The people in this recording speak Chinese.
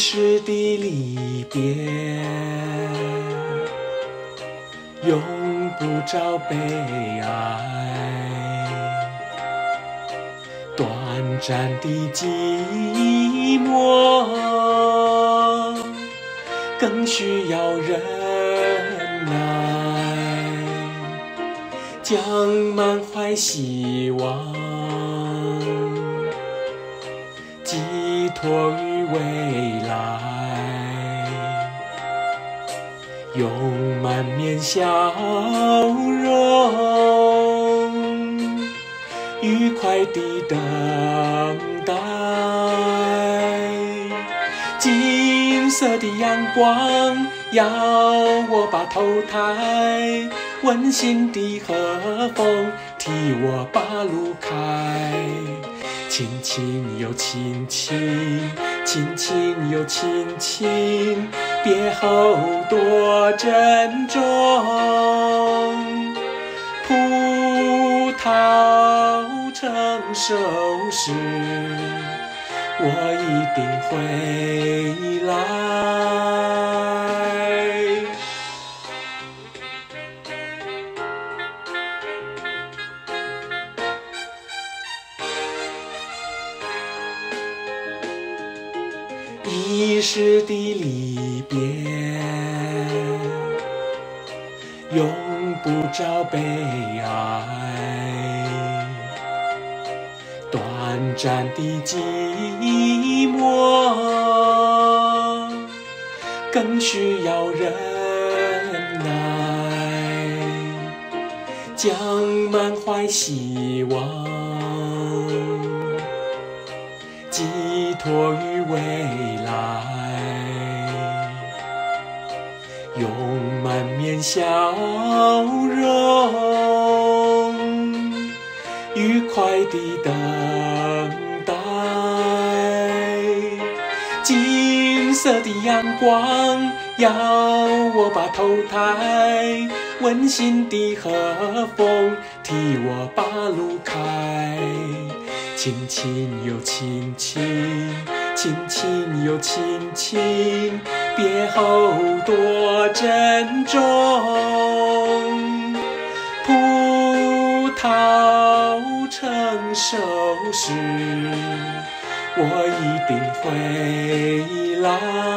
世的离别，永不着悲哀。短暂的寂寞，更需要忍耐，将满怀希望寄托于未来，用满面笑容愉快地等待。金色的阳光要我把头抬，温馨的和风替我把路开。亲亲又亲亲，亲亲又亲亲，别后多珍重。葡萄成熟时，我一定会来。一世的离别，永不着悲哀。短暂的寂寞，更需要忍耐，将满怀希望寄托于未来，用满面笑容愉快地等待。金色的阳光要我把头抬，温馨的和风替我把路开。亲亲又亲亲，亲亲又亲亲，别后多珍重。葡萄成熟时，我一定会来。